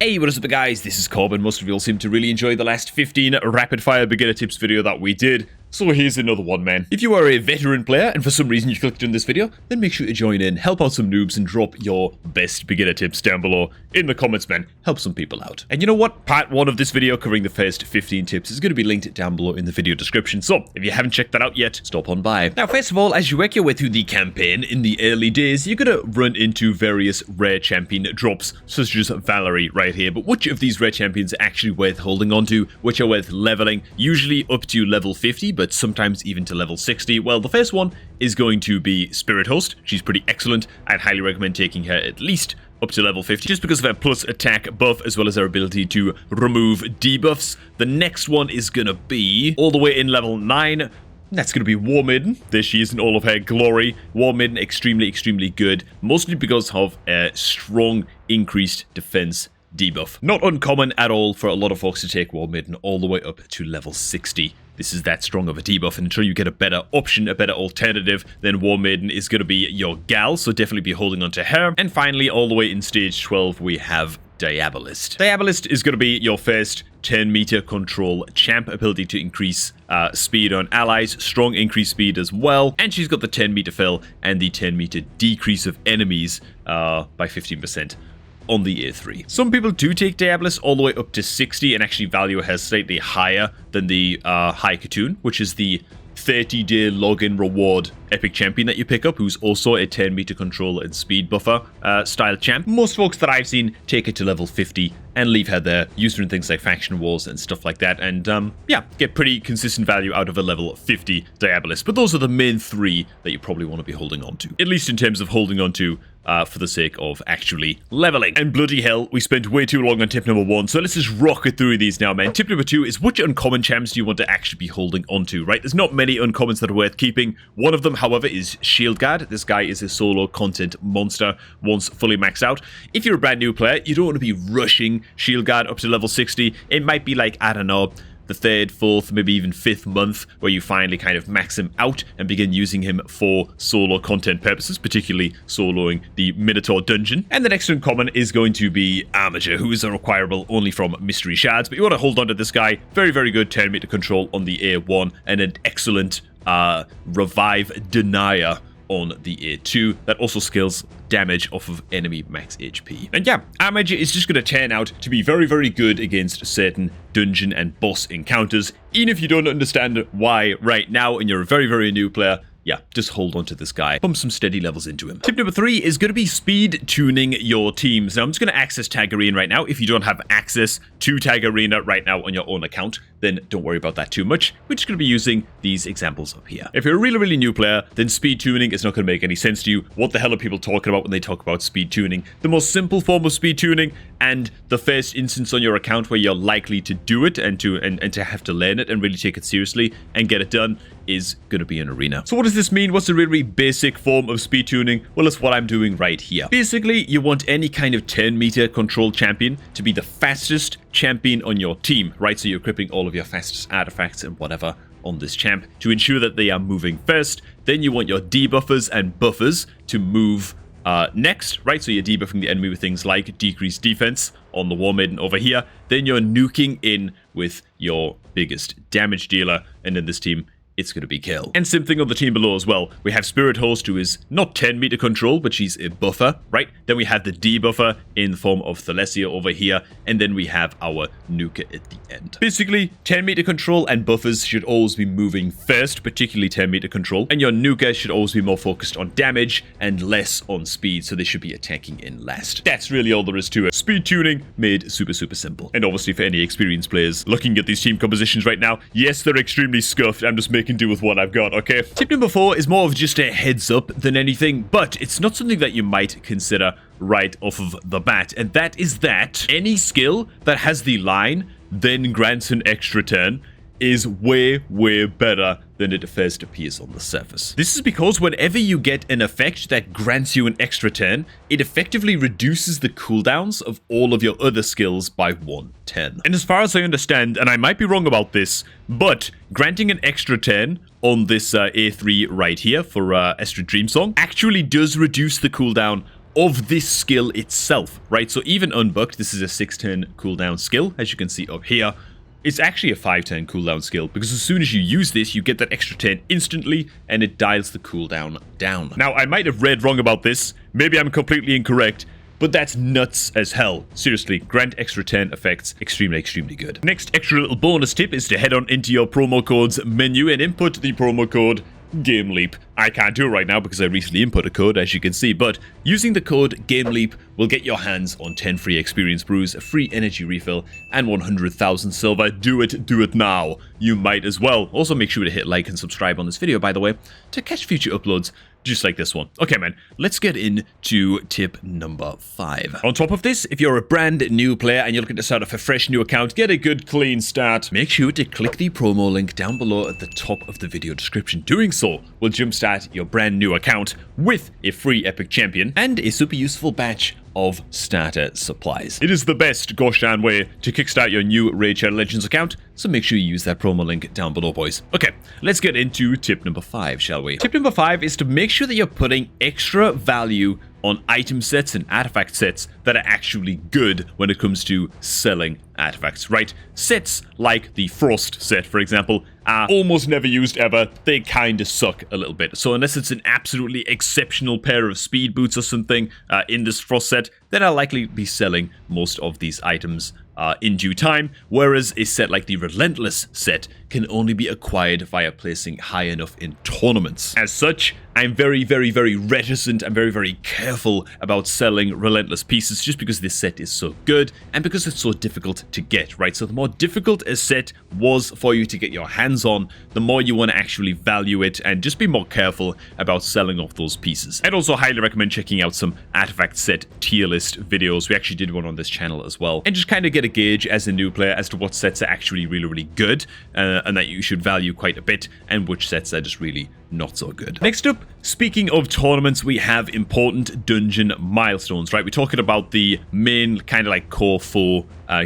Hey, what is up guys, this is Corbin. Most of you all seem to really enjoy the last 15 rapid fire beginner tips video that we did. So here's another one, man. If you are a veteran player and for some reason you clicked on this video, then make sure to join in, help out some noobs and drop your best beginner tips down below in the comments, man. Help some people out. And you know what? Part 1 of this video covering the first 15 tips is going to be linked down below in the video description. So if you haven't checked that out yet, stop on by. Now, first of all, as you work your way through the campaign in the early days, you're going to run into various rare champion drops, such as Valerie right here. But which of these rare champions are actually worth holding on to, which are worth leveling, usually up to level 50, but sometimes even to level 60. Well, the first one is going to be Spirit Host. She's pretty excellent. I'd highly recommend taking her at least up to level 50, just because of her plus attack buff, as well as her ability to remove debuffs. The next one is gonna be all the way in level 9. That's going to be War Maiden. There she is in all of her glory. War Maiden, extremely, extremely good, mostly because of a strong increased defense debuff. Not uncommon at all for a lot of folks to take War Maiden all the way up to level 60. This is that strong of a debuff, and until you get a better option, a better alternative, then War Maiden is going to be your gal, so definitely be holding on to her. And finally, all the way in stage 12, we have Diabolist. Diabolist is going to be your first 10-meter control champ, ability to increase speed on allies, strong increased speed as well, and she's got the 10-meter fill and the 10-meter decrease of enemies by 15%. On the year 3. Some people do take Diabolist all the way up to 60 and actually value her slightly higher than the High Katoon, which is the 30-day login reward epic champion that you pick up, who's also a 10-meter control and speed buffer style champ. Most folks that I've seen take it to level 50 and leave her there, use her in things like faction wars and stuff like that, and yeah, get pretty consistent value out of a level 50 Diabolist. But those are the main 3 that you probably want to be holding on to, at least in terms of holding on to for the sake of actually leveling. And bloody hell, we spent way too long on tip number 1, so let's just rocket through these now, man. Tip number 2 is which uncommon champs do you want to actually be holding on to, right? There's not many uncommons that are worth keeping. One of them, however, is Shield Guard. This guy is a solo content monster once fully maxed out. If you're a brand new player, you don't want to be rushing Shield Guard up to level 60. It might be like, I don't know, the 3rd, 4th, maybe even 5th month where you finally kind of max him out and begin using him for solo content purposes, particularly soloing the Minotaur dungeon. And the next uncommon is going to be Armiger, who is requirable only from Mystery Shards, but you want to hold on to this guy. Very, very good 10-meter control on the A1 and an excellent revive denier on the A2 that also scales damage off of enemy max HP. And yeah, Armiger is just going to turn out to be very, very good against certain dungeon and boss encounters. Even if you don't understand why right now and you're a very, very new player, yeah, just hold on to this guy. Pump some steady levels into him. Tip number 3 is going to be speed tuning your teams. Now, I'm just going to access Tag Arena right now. If you don't have access to Tag Arena right now on your own account, then don't worry about that too much. We're just going to be using these examples up here. If you're a really, really new player, then speed tuning is not going to make any sense to you. What the hell are people talking about when they talk about speed tuning? The most simple form of speed tuning, and the first instance on your account where you're likely to do it and to have to learn it and really take it seriously and get it done, is going to be an arena. So what does this mean? What's a really basic form of speed tuning? Well, it's what I'm doing right here. Basically, you want any kind of 10-meter control champion to be the fastest champion on your team, right? So you're equipping all of your fastest artifacts and whatever on this champ to ensure that they are moving first. Then you want your debuffers and buffers to move next, right? So you're debuffing the enemy with things like decreased defense on the War Maiden over here. Then you're nuking in with your biggest damage dealer, and in this team, it's going to be Kill. And same thing on the team below as well. We have Spirit Host, who is not 10-meter control, but she's a buffer, right? Then we have the debuffer in the form of Thalesia over here, and then we have our Nuker at the end. Basically, 10-meter control and buffers should always be moving first, particularly 10-meter control, and your Nuker should always be more focused on damage and less on speed, so they should be attacking in last. That's really all there is to it. Speed tuning made super, super simple. And obviously for any experienced players looking at these team compositions right now, yes, they're extremely scuffed. I'm just making do with what I've got, okay? Tip number 4 is more of just a heads up than anything, but it's not something that you might consider right off of the bat, and that is that any skill that has the line then grants an extra turn is way, way better than it first appears on the surface. This is because whenever you get an effect that grants you an extra turn, it effectively reduces the cooldowns of all of your other skills by 1/10. And as far as I understand, and I might be wrong about this, but granting an extra turn on this A3 right here for Estrid Dreamsong actually does reduce the cooldown of this skill itself, right? So even unbucked, this is a 6-turn cooldown skill, as you can see up here. It's actually a 5-turn cooldown skill, because as soon as you use this, you get that extra turn instantly, and it dials the cooldown down. Now, I might have read wrong about this. Maybe I'm completely incorrect, but that's nuts as hell. Seriously, grant extra 10 effects. Extremely, extremely good. Next extra little bonus tip is to head on into your promo codes menu and input the promo code GameLeap. I can't do it right now because I recently input a code, as you can see, but using the code GameLeap will get your hands on 10 free experience brews, a free energy refill, and 100,000 silver. Do it now. You might as well. Also, make sure to hit like and subscribe on this video, by the way, to catch future uploads just like this one. Okay, man, let's get into tip number 5. On top of this, if you're a brand new player and you're looking to start off a fresh new account, get a good clean start, make sure to click the promo link down below at the top of the video description. Doing so will jumpstart your brand new account with a free epic champion and a super useful batch of starter supplies. It is the best gosh darn way to kickstart your new Raid Shadow Legends account, so make sure you use that promo link down below, boys. Okay, let's get into tip number 5, shall we? Tip number 5 is to make sure that you're putting extra value on item sets and artifact sets that are actually good when it comes to selling artifacts, right? Sets like the Frost set, for example, are almost never used ever. They kind of suck a little bit. So unless it's an absolutely exceptional pair of speed boots or something in this Frost set, then I'll likely be selling most of these items in due time, whereas a set like the Relentless set can only be acquired via placing high enough in tournaments. As such, I'm very, very, very reticent. I'm very, very careful about selling Relentless pieces just because this set is so good and because it's so difficult to get, right? So the more difficult a set was for you to get your hands on, the more you want to actually value it and just be more careful about selling off those pieces. I'd also highly recommend checking out some artifact set tier list videos. We actually did one on this channel as well, and just kind of get a gauge as a new player as to what sets are actually really, really good and that you should value quite a bit, and which sets are just really not so good. Next up, speaking of tournaments, we have important dungeon milestones, right? We're talking about the main kind of like core 4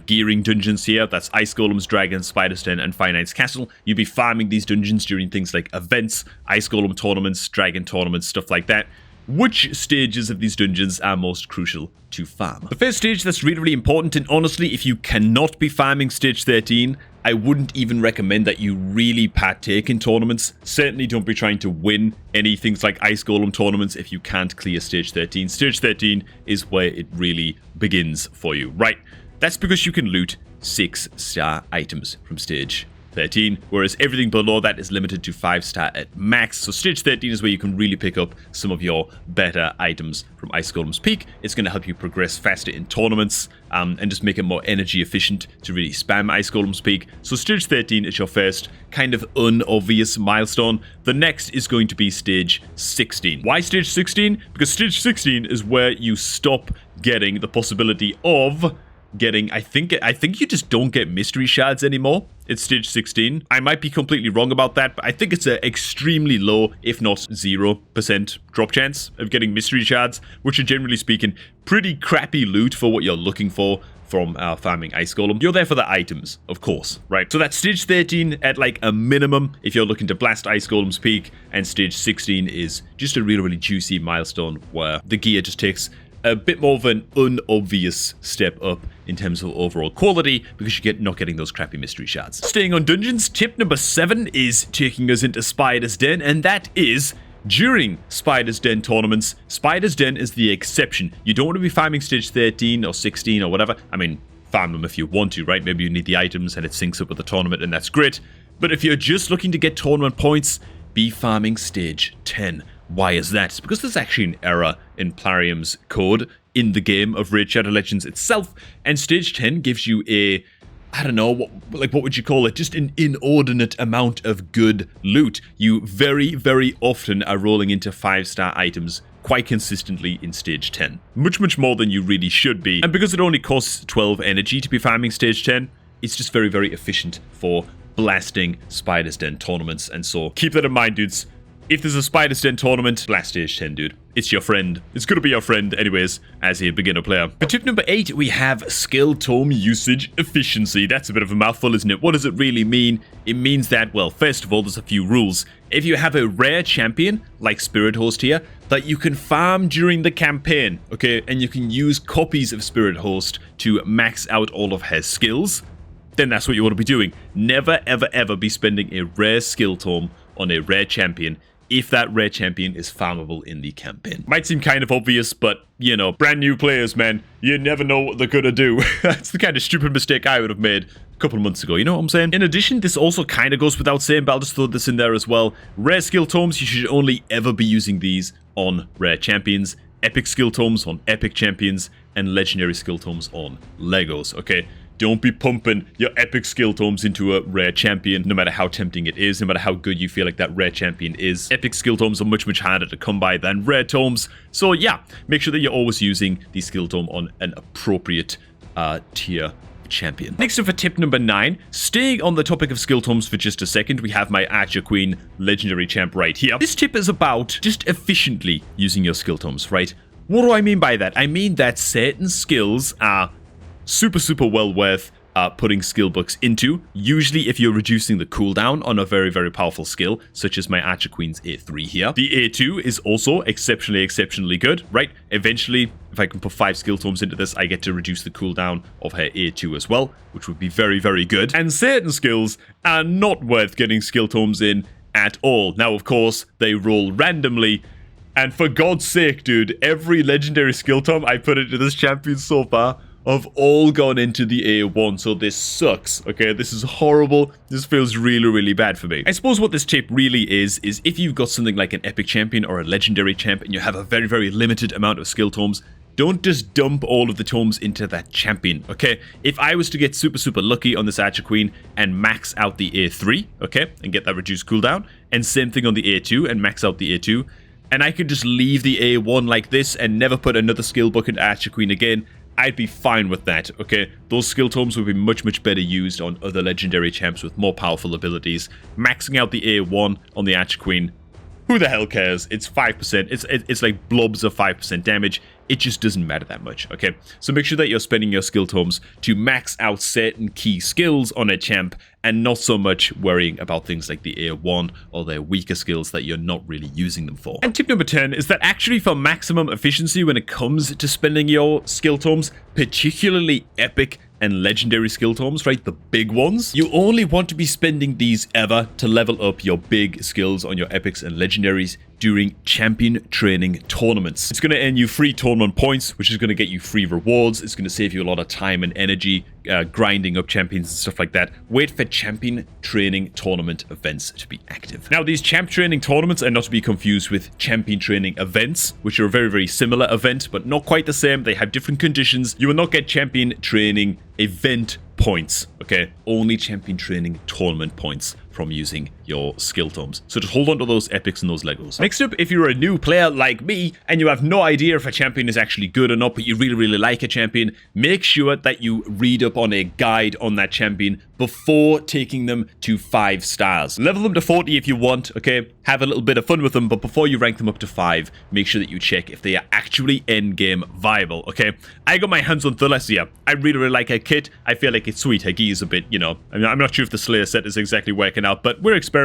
gearing dungeons here. That's Ice Golems, Dragons, Spider's Den, and Fire Knight's Castle. You'll be farming these dungeons during things like events, Ice Golem tournaments, Dragon tournaments, stuff like that. Which stages of these dungeons are most crucial to farm? The first stage that's really, really important, and honestly, if you cannot be farming stage 13, I wouldn't even recommend that you really partake in tournaments. Certainly don't be trying to win any things like Ice Golem tournaments if you can't clear stage 13. Stage 13 is where it really begins for you, right? That's because you can loot 6-star items from stage 13, whereas everything below that is limited to 5-star at max. So stage 13 is where you can really pick up some of your better items from Ice Golem's Peak. It's going to help you progress faster in tournaments and just make it more energy efficient to really spam Ice Golem's Peak. So stage 13 is your first kind of unobvious milestone. The next is going to be stage 16. Why stage 16? Because stage 16 is where you stop getting the possibility of getting, I think you just don't get mystery shards anymore. It's stage 16. I might be completely wrong about that, but I think it's an extremely low, if not 0% drop chance of getting mystery shards, which are generally speaking pretty crappy loot for what you're looking for from farming Ice Golem. You're there for the items, of course, right? So that's stage 13 at like a minimum if you're looking to blast Ice Golem's Peak, and stage 16 is just a really, really juicy milestone where the gear just takes a bit more of an unobvious step up in terms of overall quality because you're not getting those crappy mystery shards. Staying on dungeons, tip number 7 is taking us into Spider's Den, and that is during Spider's Den tournaments. Spider's Den is the exception. You don't want to be farming stage 13 or 16 or whatever. I mean, farm them if you want to, right? Maybe you need the items and it syncs up with the tournament, and that's great. But if you're just looking to get tournament points, be farming stage 10. Why is that? It's because there's actually an error in Plarium's code in the game of Raid Shadow Legends itself, and stage 10 gives you a, I don't know, what would you call it? Just an inordinate amount of good loot. You very, very often are rolling into 5-star items quite consistently in stage 10. Much, much more than you really should be. And because it only costs 12 energy to be farming stage 10, it's just very, very efficient for blasting Spider's Den tournaments. And so keep that in mind, dudes. If there's a Spider's Den tournament, blast stage 10, dude. It's your friend. It's gonna be your friend anyways, as a beginner player. For tip number 8, we have skill tome usage efficiency. That's a bit of a mouthful, isn't it? What does it really mean? It means that, well, first of all, there's a few rules. if you have a rare champion, like Spirit Host here, that you can farm during the campaign, okay, and you can use copies of Spirit Host to max out all of her skills, then that's what you want to be doing. Never, ever, ever be spending a rare skill tome on a rare champion if that rare champion is farmable in the campaign. Might seem kind of obvious, but, you know, brand new players, man, you never know what they're gonna do. That's the kind of stupid mistake I would have made a couple of months ago, you know what I'm saying? In addition, this also kind of goes without saying, but I'll just throw this in there as well. Rare skill tomes, you should only ever be using these on rare champions, epic skill tomes on epic champions, and legendary skill tomes on Legos, okay? Don't be pumping your epic skill tomes into a rare champion, no matter how tempting it is, no matter how good you feel like that rare champion is. Epic skill tomes are much, much harder to come by than rare tomes. So yeah, make sure that you're always using the skill tome on an appropriate tier champion. Next up for tip number 9, staying on the topic of skill tomes for just a second, we have my Archer Queen legendary champ right here. This tip is about just efficiently using your skill tomes, right? What do I mean by that? I mean that certain skills are super well worth putting skill books into, usually if you're reducing the cooldown on a very powerful skill, such as my Archer Queen's A3 here. The A2 is also exceptionally good, right? Eventually, if I can put 5 skill tomes into this, I get to reduce the cooldown of her A2 as well, which would be very good. And certain skills are not worth getting skill tomes in at all. Now, of course, they roll randomly, and for God's sake, dude, every legendary skill tome I put into this champion so far have all gone into the A1, so this sucks, okay? This is horrible. This feels really bad for me. I suppose what this tip really is if you've got something like an epic champion or a legendary champ and you have a very limited amount of skill tomes, don't just dump all of the tomes into that champion, okay? If I was to get super lucky on this Archer Queen and max out the A3, okay, and get that reduced cooldown, and same thing on the A2 and max out the A2, and I could just leave the A1 like this and never put another skill book into Archer Queen again, I'd be fine with that, okay? Those skill tomes would be much better used on other legendary champs with more powerful abilities. Maxing out the A1 on the Archer Queen, who the hell cares? It's 5%. It's like blobs of 5% damage. It just doesn't matter that much, okay? So make sure that you're spending your skill tomes to max out certain key skills on a champ and not so much worrying about things like the A1 or their weaker skills that you're not really using them for. And tip number 10 is that actually for maximum efficiency when it comes to spending your skill tomes, particularly epic and legendary skill tomes, right? The big ones. You only want to be spending these ever to level up your big skills on your epics and legendaries during champion training tournaments. It's going to earn you free tournament points, which is going to get you free rewards. It's going to save you a lot of time and energy grinding up champions and stuff like that. Wait for champion training tournament events to be active. Now, these champ training tournaments are not to be confused with champion training events, which are a very similar event, but not quite the same. They have different conditions. You will not get champion training event points, okay? Only champion training tournament points from using your skill tomes. So just hold on to those epics and those Legos. Next up, if you're a new player like me and you have no idea if a champion is actually good or not, but you really like a champion, make sure that you read up on a guide on that champion before taking them to 5 stars. Level them to 40 if you want, okay? Have a little bit of fun with them, but before you rank them up to 5, make sure that you check if they are actually endgame viable, okay? I got my hands on Thalessia. I really like her kit. I feel like it's sweet. Her gi is a bit, you know, I'm not sure if the Slayer set is exactly working out, but we're experimenting.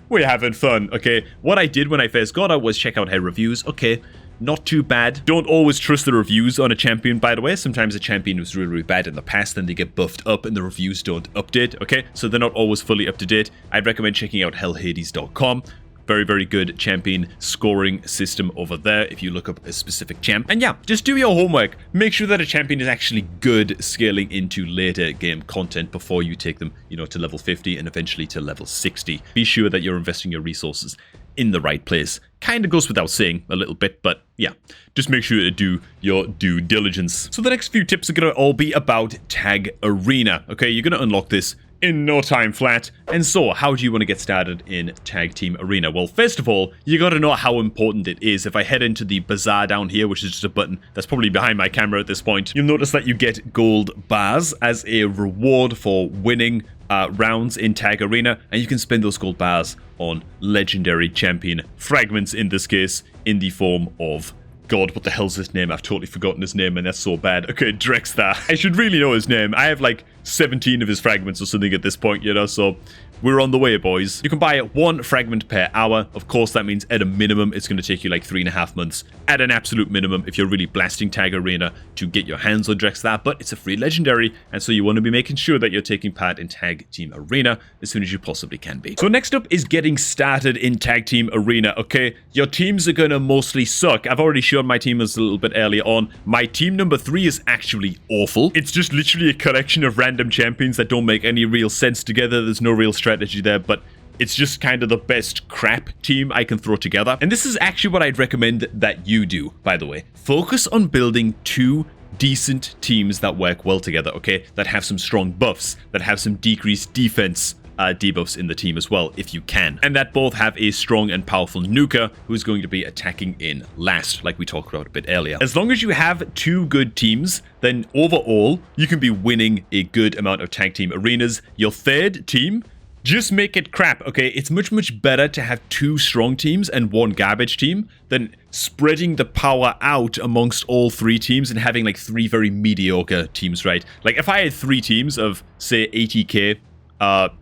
We're having fun, okay? What I did when I first got her was check out her reviews. Okay, not too bad. Don't always trust the reviews on a champion, by the way. Sometimes a champion was really bad in the past, then they get buffed up and the reviews don't update, okay? So they're not always fully up to date. I'd recommend checking out hellhades.com. Very good champion scoring system over there if you look up a specific champ. And yeah, just do your homework. Make sure that a champion is actually good scaling into later game content before you take them, you know, to level 50 and eventually to level 60. Be sure that you're investing your resources in the right place. Kind of goes without saying a little bit, but yeah, just make sure to do your due diligence. So the next few tips are going to all be about Tag Arena. Okay, you're going to unlock this in no time flat. And so, how do you want to get started in Tag Team Arena? Well, first of all, you got to know how important it is. If I head into the bazaar down here, which is just a button that's probably behind my camera at this point, you'll notice that you get gold bars as a reward for winning rounds in Tag Arena, and you can spend those gold bars on legendary champion fragments, in this case, in the form of God, what the hell's his name? I've totally forgotten his name, and that's so bad. Okay, Drexthar. I should really know his name. I have like 17 of his fragments or something at this point, you know, so we're on the way, boys. You can buy 1 fragment per hour. Of course, that means at a minimum, it's going to take you like 3.5 months. At an absolute minimum, if you're really blasting Tag Arena to get your hands on Drexthar, but it's a free legendary, and so you want to be making sure that you're taking part in Tag Team Arena as soon as you possibly can be. So next up is getting started in Tag Team Arena, okay? Your teams are going to mostly suck. I've already shown my team as a little bit earlier on. My team number 3 is actually awful. It's just literally a collection of random champions that don't make any real sense together. There's no real strategy there, but it's just kind of the best crap team I can throw together. And this is actually what I'd recommend that you do, by the way. Focus on building 2 decent teams that work well together, okay? That have some strong buffs, that have some decreased defense debuffs in the team as well, if you can. And that both have a strong and powerful nuker who is going to be attacking in last, like we talked about a bit earlier. As long as you have 2 good teams, then overall, you can be winning a good amount of tag team arenas. Your 3rd team, just make it crap, okay? It's much, much better to have 2 strong teams and 1 garbage team than spreading the power out amongst all 3 teams and having like 3 very mediocre teams, right? Like if I had 3 teams of, say, 80k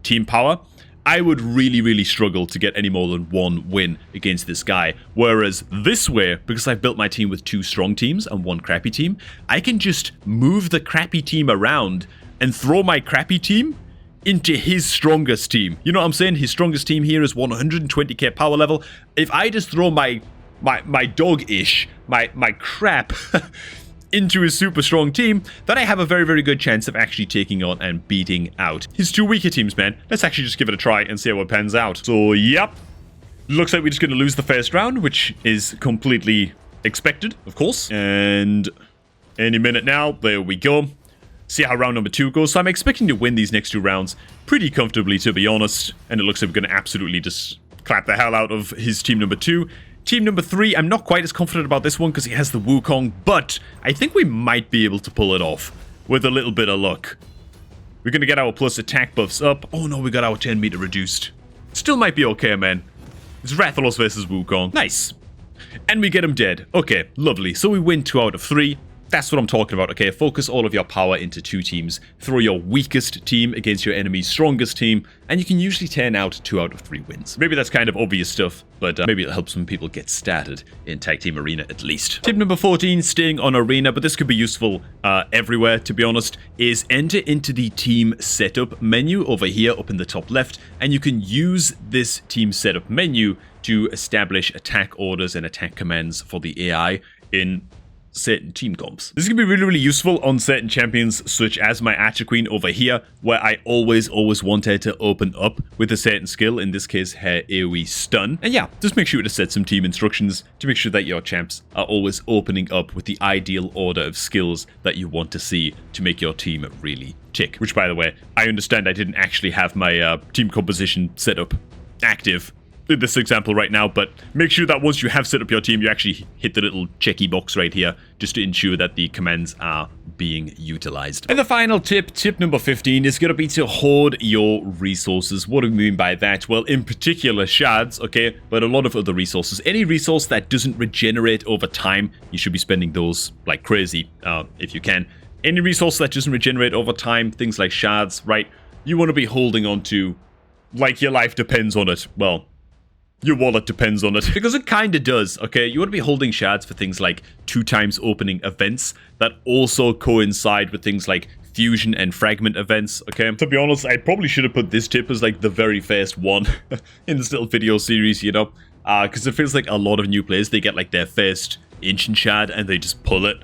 team power, I would really, really struggle to get any more than 1 win against this guy. Whereas this way, because I've built my team with 2 strong teams and 1 crappy team, I can just move the crappy team around and throw my crappy team into his strongest team. You know what I'm saying? His strongest team here is 120k power level. If I just throw my dog-ish, my crap into his super strong team, then I have a very, very good chance of actually taking on and beating out his 2 weaker teams, man. Let's actually just give it a try and see how it pans out. So, yep. Looks like we're just going to lose the first round, which is completely expected, of course. And any minute now, there we go. See how round number 2 goes. So I'm expecting to win these next 2 rounds pretty comfortably, to be honest. And it looks like we're going to absolutely just clap the hell out of his team number 2. Team number 3, I'm not quite as confident about this one because he has the Wukong, but I think we might be able to pull it off with a little bit of luck. We're going to get our plus attack buffs up. Oh no, we got our 10 meter reduced. Still might be okay, man. It's Rathalos versus Wukong. Nice. And we get him dead. Okay, lovely. So we win 2 out of 3. That's what I'm talking about, okay? Focus all of your power into 2 teams. Throw your weakest team against your enemy's strongest team, and you can usually turn out 2 out of 3 wins. Maybe that's kind of obvious stuff, but maybe it'll help some people get started in Tag Team Arena at least. Tip number 14, staying on Arena, but this could be useful everywhere, to be honest, is enter into the Team Setup menu over here up in the top left, and you can use this Team Setup menu to establish attack orders and attack commands for the AI in certain team comps. This can be really, really useful on certain champions such as my Archer Queen over here, where I always want her to open up with a certain skill, in this case her AoE stun. And yeah, just make sure to set some team instructions to make sure that your champs are always opening up with the ideal order of skills that you want to see to make your team really tick. Which, by the way, I understand I didn't actually have my team composition set up active in this example right now, but make sure that once you have set up your team, you actually hit the little checky box right here just to ensure that the commands are being utilized. And the final tip, tip number 15, is going to be to hoard your resources. What do we mean by that? Well, in particular, shards, okay, but a lot of other resources. Any resource that doesn't regenerate over time, you should be spending those like crazy, if you can. Any resource that doesn't regenerate over time, things like shards, right, you want to be holding on to like your life depends on it. Well, your wallet depends on it. Because it kind of does, okay? You want to be holding shards for things like 2 times opening events that also coincide with things like fusion and fragment events, okay? To be honest, I probably should have put this tip as like the very first one in this little video series, you know? Because it feels like a lot of new players, they get like their first ancient shard and they just pull it.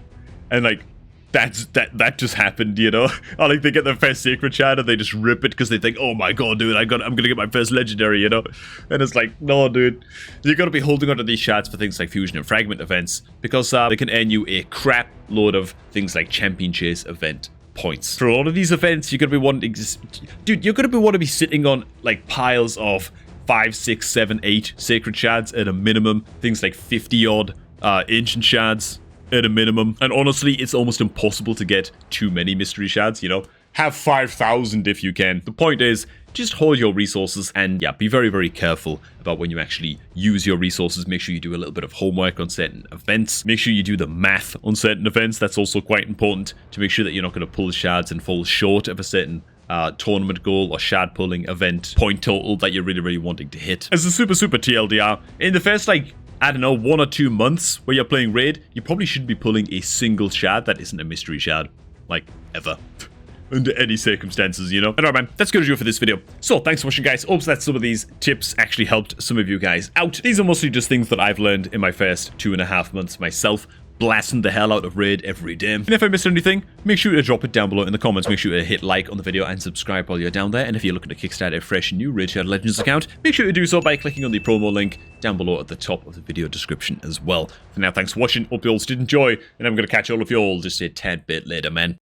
And like, that just happened, you know? Or like they get their first sacred shard and they just rip it because they think, oh my god, dude, I'm gonna get my first legendary, you know? And it's like, no, dude, you gotta be holding onto these shards for things like fusion and fragment events because they can earn you a crap load of things like champion chase event points. For a lot of these events, you're gonna be wanting to, dude, you're gonna want to be sitting on like piles of 5, 6, 7, 8 sacred shards at a minimum. Things like 50 odd ancient shards at a minimum. And honestly, it's almost impossible to get too many mystery shards, you know? have 5,000 if you can. The point is, just hold your resources and yeah, be very, very careful about when you actually use your resources. Make sure you do a little bit of homework on certain events. Make sure you do the math on certain events. That's also quite important to make sure that you're not going to pull shards and fall short of a certain tournament goal or shard pulling event point total that you're really, really wanting to hit. As a super TLDR, in the first, like, I don't know, 1 or 2 months where you're playing Raid, you probably shouldn't be pulling a single shard that isn't a mystery shard. Like, ever. Under any circumstances, you know? Alright, man, that's gonna do it for this video. So, thanks for watching, guys. Hopes that some of these tips actually helped some of you guys out. These are mostly just things that I've learned in my first 2.5 months myself, blasting the hell out of Raid every day. And if I missed anything, make sure to drop it down below in the comments. Make sure to hit like on the video and subscribe while you're down there. And if you're looking to kickstart a fresh new Raid Shadow Legends account, make sure to do so by clicking on the promo link down below at the top of the video description as well. For now, thanks for watching. Hope you all did enjoy, and I'm going to catch all of you all just a tad bit later, man.